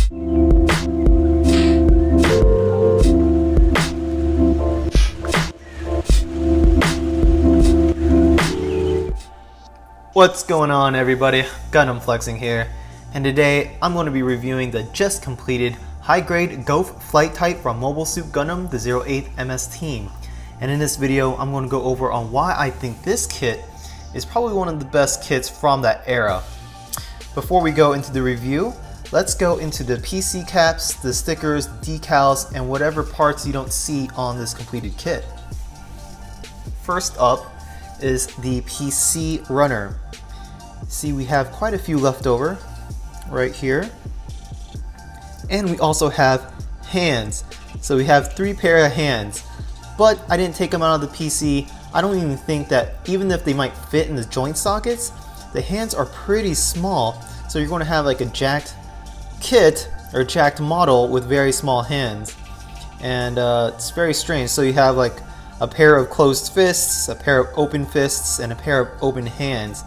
What's going on, everybody? Gundamflexing here, and today I'm going to be reviewing the just completed high-grade Gouf Flight Type from Mobile Suit Gundam, the 08 MS team. And in this video, I'm going to go over on why I think this kit is probably one of the best kits from that era. Before we go into the review, let's go into the PC caps, the stickers, decals, and whatever parts you don't see on this completed kit. First up is the PC runner. See, we have quite a few left over right here. And we also have hands. So we have 3 pair of hands. But I didn't take them out of the PC. I don't even think that, even if they might fit in the joint sockets, the hands are pretty small. So you're going to have like a jacked kit or jacked model with very small hands. And it's very strange. So you have like a pair of closed fists, a pair of open fists, and a pair of open hands.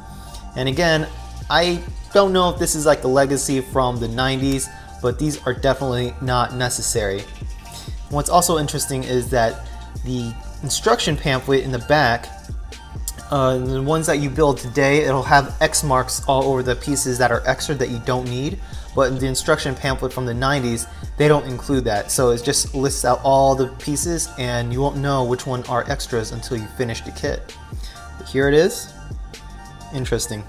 And again, I don't know if this is like the legacy from the 90s, but these are definitely not necessary. What's also interesting is that the instruction pamphlet in the back, the ones that you build today, it'll have X marks all over the pieces that are extra that you don't need. But in the instruction pamphlet from the 90s, they don't include that. So it just lists out all the pieces and you won't know which one are extras until you finish the kit. But here it is. Interesting.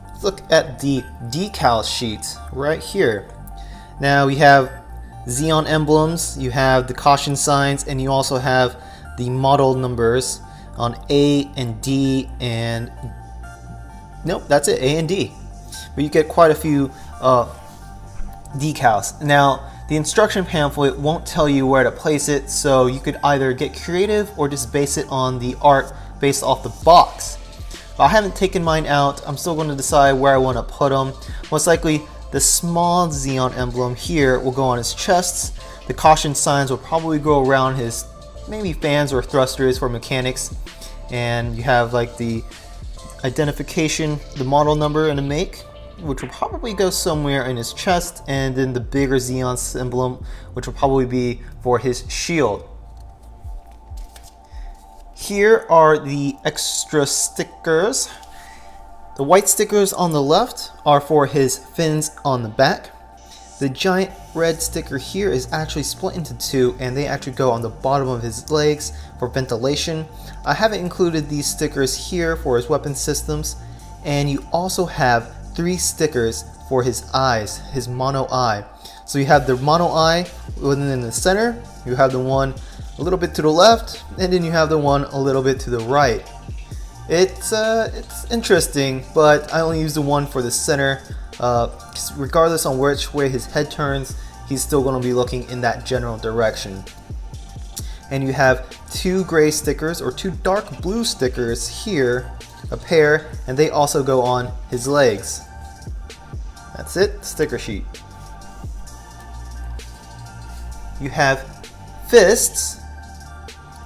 Let's look at the decal sheet right here. Now we have Zeon emblems, you have the caution signs, and you also have the model numbers on A and D and nope, that's it, A and D. But you get quite a few decals. Now, the instruction pamphlet won't tell you where to place it, so you could either get creative or just base it on the art based off the box. I haven't taken mine out. I'm still going to decide where I want to put them. Most likely, the small Zeon emblem here will go on his chests. The caution signs will probably go around his maybe fans or thrusters for mechanics. And you have like the identification, the model number and the make, which will probably go somewhere in his chest, and then the bigger Zeon emblem, which will probably be for his shield. Here are the extra stickers. The white stickers on the left are for his fins on the back. The giant red sticker here is actually split into 2, and they actually go on the bottom of his legs for ventilation. I haven't included these stickers here for his weapon systems, and you also have 3 stickers for his eyes, his mono eye. So you have the mono eye within the center, you have the one a little bit to the left, and then you have the one a little bit to the right. It's interesting, but I only use the one for the center. Regardless on which way his head turns, he's still going to be looking in that general direction. And you have 2 gray stickers or 2 dark blue stickers here, a pair, and they also go on his legs. That's it, sticker sheet. You have fists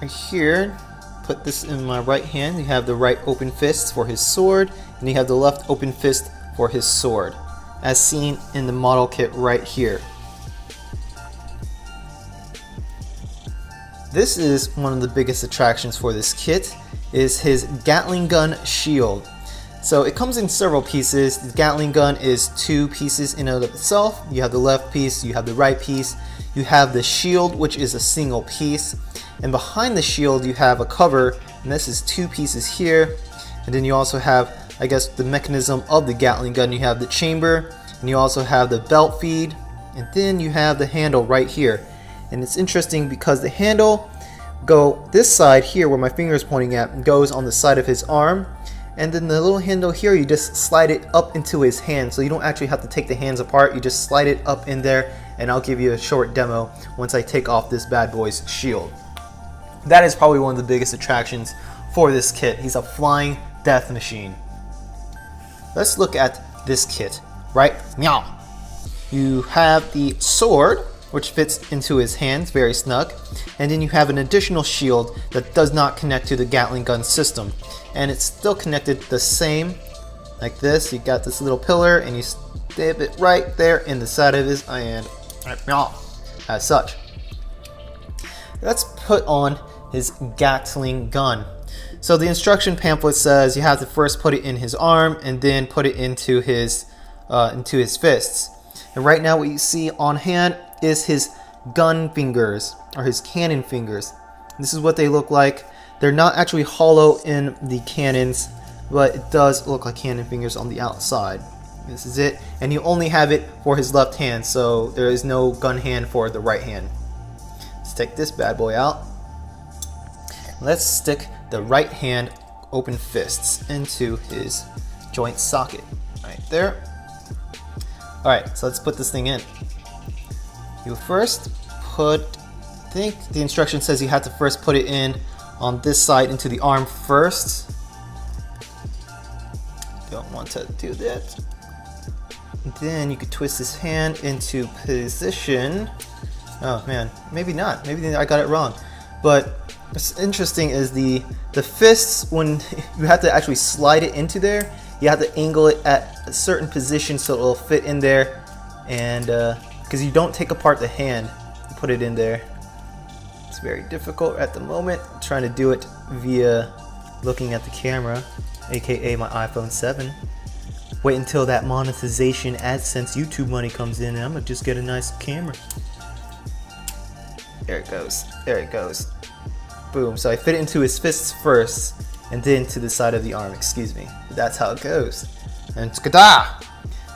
right here. Put this in my right hand. You have the right open fist for his sword, and you have the left open fist for his sword, as seen in the model kit right here. This is one of the biggest attractions for this kit, is his Gatling Gun Shield. So it comes in several pieces. The Gatling gun is 2 pieces in and of itself. You have the left piece, you have the right piece, you have the shield, which is a single piece, and behind the shield you have a cover, and this is 2 pieces here. And then you also have, I guess, the mechanism of the Gatling gun. You have the chamber, and you also have the belt feed, and then you have the handle right here. And it's interesting because the handle go this side here where my finger is pointing at, goes on the side of his arm, and then the little handle here, you just slide it up into his hand, so you don't actually have to take the hands apart. You just slide it up in there, and I'll give you a short demo once I take off this bad boy's shield. That is probably one of the biggest attractions for this kit. He's a flying death machine. Let's look at this kit, right? Meow. You have the sword, which fits into his hands very snug, and then you have an additional shield that does not connect to the Gatling gun system, and it's still connected the same like this. You got this little pillar and you dip it right there in the side of his hand, as such. Let's put on his Gatling gun. So the instruction pamphlet says you have to first put it in his arm and then put it into his fists. And right now what you see on hand is his gun fingers, or his cannon fingers. This is what they look like. They're not actually hollow in the cannons, but it does look like cannon fingers on the outside. This is it, and you only have it for his left hand, so there is no gun hand for the right hand. Let's take this bad boy out. Let's stick the right hand open fists into his joint socket right there. Alright, so let's put this thing in. You first put, I think the instruction says you have to first put it in on this side into the arm first. Don't want to do that. Then you could twist his hand into position. Oh man, maybe not. Maybe I got it wrong. But what's interesting is the fists, when you have to actually slide it into there, you have to angle it at a certain position so it'll fit in there, and because you don't take apart the hand, you put it in there. It's very difficult at the moment. I'm trying to do it via looking at the camera, aka my iPhone 7. Wait until that monetization AdSense YouTube money comes in and I'm gonna just get a nice camera. There it goes. There it goes. Boom. So I fit it into his fists first and then to the side of the arm, excuse me. But that's how it goes. And skada!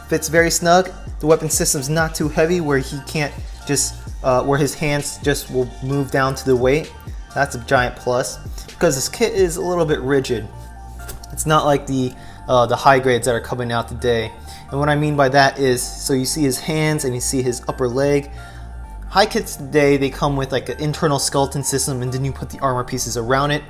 Fits very snug. The weapon system's not too heavy where he can't just, where his hands just will move down to the weight. That's a giant plus because this kit is a little bit rigid. It's not like the high grades that are coming out today. And what I mean by that is, so you see his hands and you see his upper leg. High kits today, they come with like an internal skeleton system and then you put the armor pieces around it.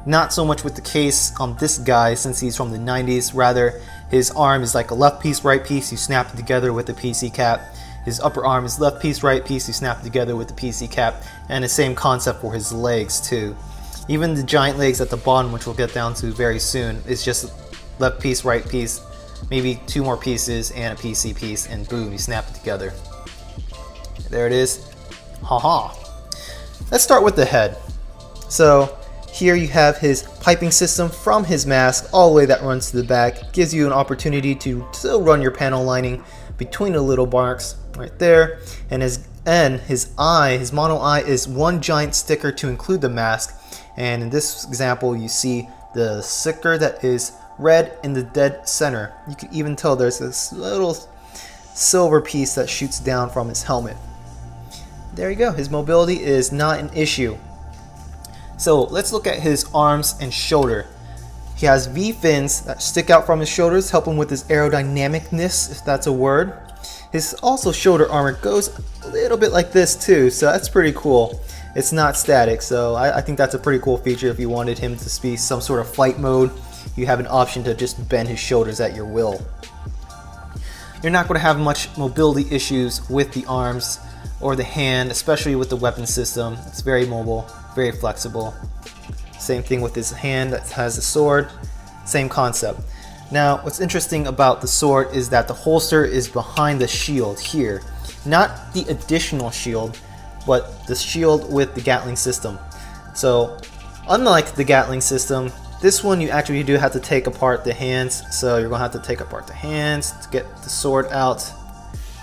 Not so much with the case on this guy since he's from the 90s. Rather, his arm is like a left piece, right piece. You snap it together with the PC cap. His upper arm is left piece, right piece. You snap it together with the PC cap. And the same concept for his legs too. Even the giant legs at the bottom, which we'll get down to very soon, is just left piece, right piece, maybe two more pieces and a PC piece, and boom, you snap it together. There it is. Haha. Let's start with the head. So here you have his piping system from his mask all the way that runs to the back. Gives you an opportunity to still run your panel lining between the little marks right there. And his eye, his mono eye, is one giant sticker to include the mask. And in this example, you see the sticker that is red in the dead center. You can even tell there's this little silver piece that shoots down from his helmet. There you go. His mobility is not an issue. So let's look at his arms and shoulder. He has V fins that stick out from his shoulders, help him with his aerodynamicness, if that's a word. His also shoulder armor goes a little bit like this too, so that's pretty cool. It's not static, so I think that's a pretty cool feature. If you wanted him to be some sort of flight mode, you have an option to just bend his shoulders at your will. You're not going to have much mobility issues with the arms or the hand, especially with the weapon system. It's very mobile, very flexible. Same thing with his hand that has a sword, same concept. Now, what's interesting about the sword is that the holster is behind the shield here. Not the additional shield, but the shield with the Gatling system. So, unlike the Gatling system, this one you actually do have to take apart the hands. So you're gonna have to take apart the hands to get the sword out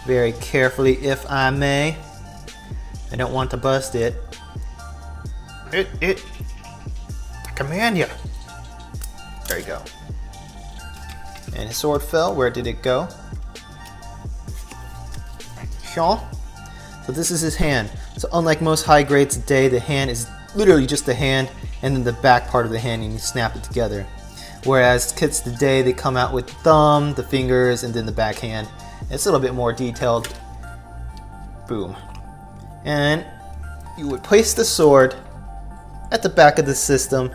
very carefully, if I may. I don't want to bust it. I command you. There you go. And his sword fell. Where did it go? So this is his hand. So unlike most high grades today, the hand is literally just the hand and then the back part of the hand and you snap it together. Whereas kits today, they come out with the thumb, the fingers, and then the back hand. It's a little bit more detailed. Boom. And you would place the sword at the back of the system.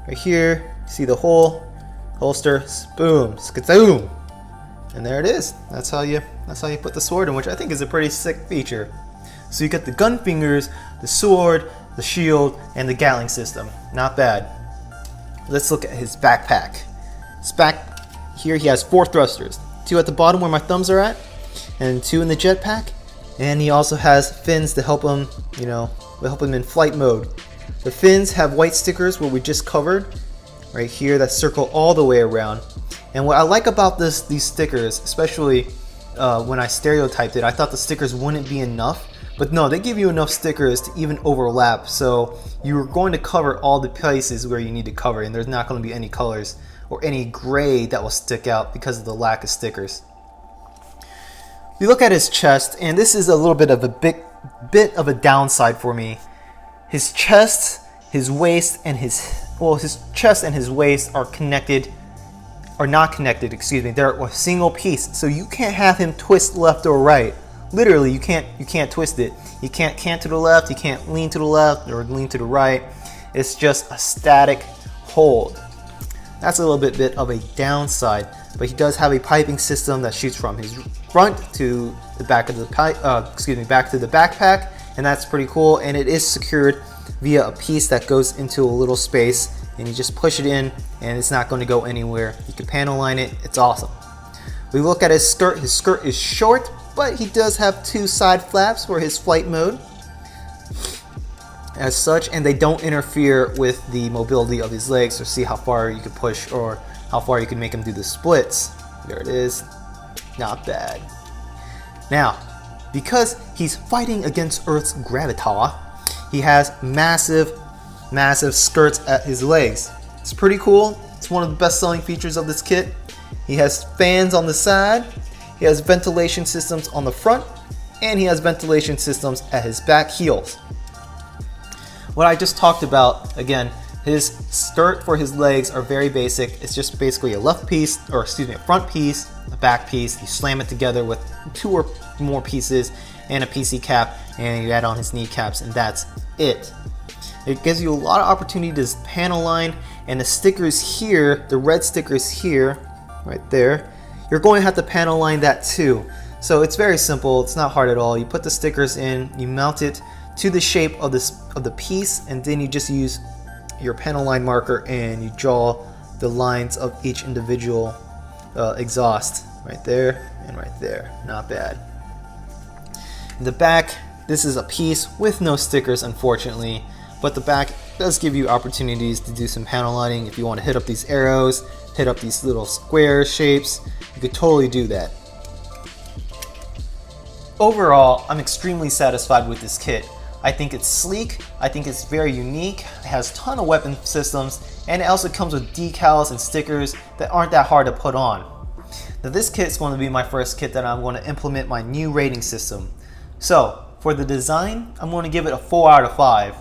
Right here, you see the hole, holster, boom, skazoom. And there it is. That's how you put the sword in, which I think is a pretty sick feature. So you get the gun fingers, the sword, the shield, and the Gatling system. Not bad. Let's look at his backpack. His back here, he has 4 thrusters. 2 at the bottom where my thumbs are at, and 2 in the jetpack. And he also has fins to help him, in flight mode. The fins have white stickers, what we just covered, right here, that circle all the way around. And what I like about these stickers, especially when I stereotyped it, I thought the stickers wouldn't be enough. But no, they give you enough stickers to even overlap, so you're going to cover all the places where you need to cover, and there's not going to be any colors or any gray that will stick out because of the lack of stickers. We look at his chest, and this is a little bit of a downside for me. His chest, his waist, and his chest and his waist are not connected, excuse me. They're a single piece, so you can't have him twist left or right. Literally, you can't twist it. You can't cant to the left, you can't lean to the left or lean to the right. It's just a static hold. That's a little bit of a downside, but he does have a piping system that shoots from his front to the back of the back to the backpack, and that's pretty cool. And it is secured via a piece that goes into a little space, and you just push it in, and it's not going to go anywhere. You can panel line it. It's awesome. We look at his skirt. His skirt is short, but he does have 2 side flaps for his flight mode as such, and they don't interfere with the mobility of his legs, or see how far you can push or how far you can make him do the splits. There it is. Not bad. Now, because he's fighting against Earth's gravita, he has massive skirts at his legs. It's pretty cool. It's one of the best selling features of this kit. He has fans on the side. He has ventilation systems on the front, and he has ventilation systems at his back heels. What I just talked about, again, his skirt for his legs are very basic. It's just basically a front piece, a back piece. You slam it together with 2 or more pieces and a PC cap, and you add on his kneecaps, and that's it. It gives you a lot of opportunity to panel line, and the stickers here, the red stickers here, right there, you're going to have to panel line that too. So it's very simple. It's not hard at all. You put the stickers in, you mount it to the shape of the piece, and then you just use your panel line marker and you draw the lines of each individual exhaust right there and right there. Not bad. In the back, this is a piece with no stickers, unfortunately, but the back does give you opportunities to do some panel lining. If you want to hit up these arrows, hit up these little square shapes, you could totally do that. Overall, I'm extremely satisfied with this kit. I think it's sleek, I think it's very unique, it has a ton of weapon systems, and it also comes with decals and stickers that aren't that hard to put on. Now this kit is going to be my first kit that I'm going to implement my new rating system. So, for the design, I'm going to give it a 4 out of 5.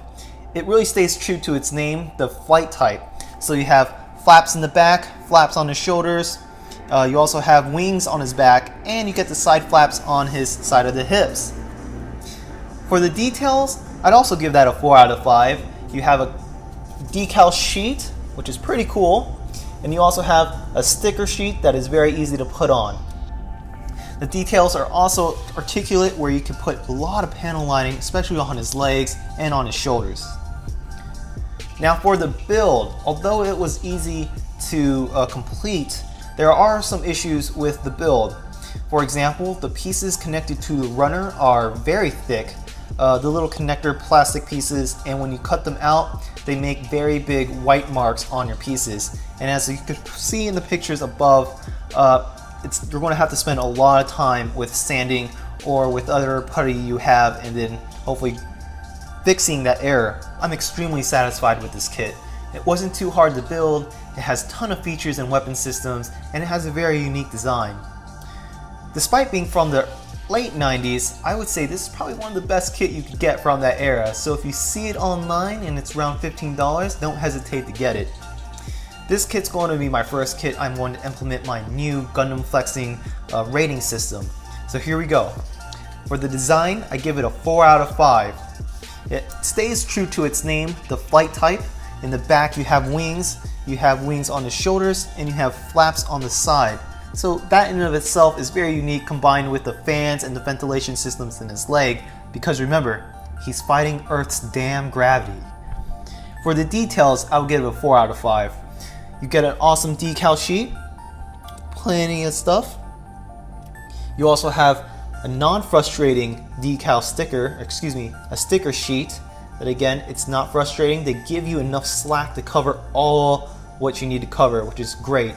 It really stays true to its name, the flight type. So you have flaps in the back, flaps on the shoulders, you also have wings on his back, and you get the side flaps on his side of the hips. For the details, I'd also give that a 4 out of 5. You have a decal sheet, which is pretty cool, and you also have a sticker sheet that is very easy to put on. The details are also articulate, where you can put a lot of panel lining, especially on his legs and on his shoulders. Now for the build, although it was easy to complete, there are some issues with the build. For example, the pieces connected to the runner are very thick. The little connector plastic pieces, and when you cut them out, they make very big white marks on your pieces. And as you can see in the pictures above, you're going to have to spend a lot of time with sanding or with other putty you have, and then hopefully fixing that error. I'm extremely satisfied with this kit. It wasn't too hard to build, it has a ton of features and weapon systems, and it has a very unique design. Despite being from the late 90s, I would say this is probably one of the best kit you could get from that era. So if you see it online and it's around $15, don't hesitate to get it. This kit's going to be my first kit. I'm going to implement my new Gundamflexing rating system. So here we go. For the design, I give it a 4 out of 5. It stays true to its name, the flight type. In the back you have wings on the shoulders, and you have flaps on the side. So that in and of itself is very unique, combined with the fans and the ventilation systems in his leg, because remember, he's fighting Earth's damn gravity. For the details, I would give it a 4 out of 5. You get an awesome decal sheet, plenty of stuff. You also have a non-frustrating decal sticker, a sticker sheet that, again, it's not frustrating. They give you enough slack to cover all what you need to cover, which is great.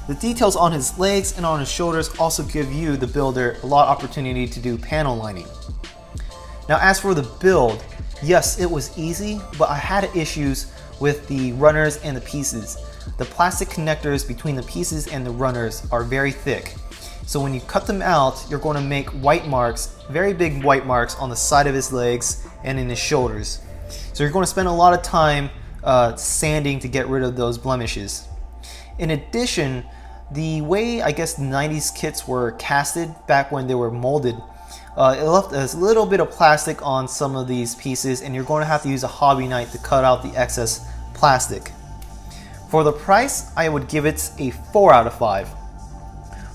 The details on his legs and on his shoulders also give you, the builder, a lot of opportunity to do panel lining. Now, as for the build, yes, it was easy, but I had issues with the runners and the pieces. The plastic connectors between the pieces and the runners are very thick. So when you cut them out, you're going to make white marks, very big white marks on the side of his legs and in his shoulders. So you're going to spend a lot of time sanding to get rid of those blemishes. In addition, the way I guess the 90s kits were casted back when they were molded, it left a little bit of plastic on some of these pieces, and you're going to have to use a hobby knife to cut out the excess plastic. For the price, I would give it a 4 out of 5.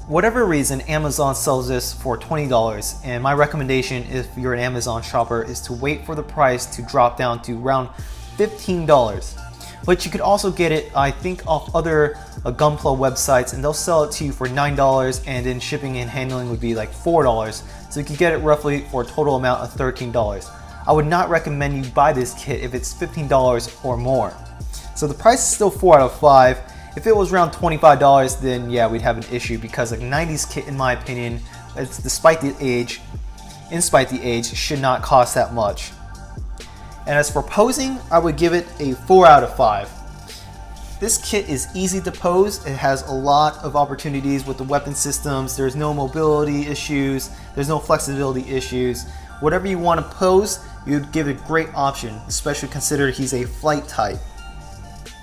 Whatever reason, Amazon sells this for $20, and my recommendation if you're an Amazon shopper is to wait for the price to drop down to around $15. But you could also get it, I think, off other Gunpla websites, and they'll sell it to you for $9, and then shipping and handling would be like $4. So you could get it roughly for a total amount of $13. I would not recommend you buy this kit if it's $15 or more. So the price is still 4 out of 5. If it was around $25, then yeah, we'd have an issue, because a 90s kit, in my opinion, in spite the age, should not cost that much. And as for posing, I would give it a 4 out of 5. This kit is easy to pose. It has a lot of opportunities with the weapon systems. There's no mobility issues. There's no flexibility issues. Whatever you want to pose, you'd give it a great option, especially consider he's a flight type.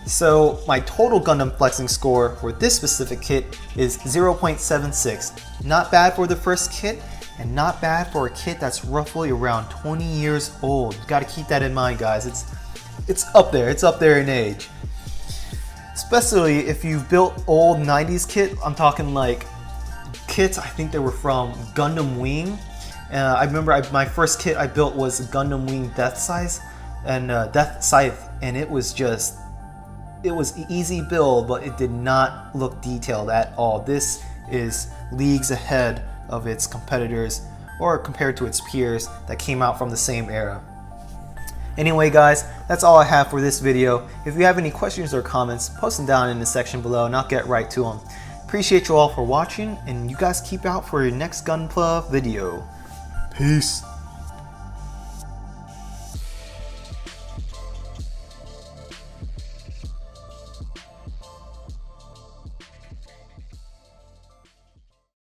So my total Gundam flexing score for this specific kit is 0.76. Not bad for the first kit, and not bad for a kit that's roughly around 20 years old. You gotta keep that in mind, guys. It's up there in age. Especially if you've built old 90s kit. I'm talking like kits, I think they were from Gundam Wing. I remember my first kit I built was Gundam Wing Death Scythe, and it was easy build, but it did not look detailed at all. This is leagues ahead of its competitors, or compared to its peers that came out from the same era. Anyway guys, that's all I have for this video. If you have any questions or comments, post them down in the section below and I'll get right to them. Appreciate you all for watching, and you guys keep out for your next Gunpla video. Peace.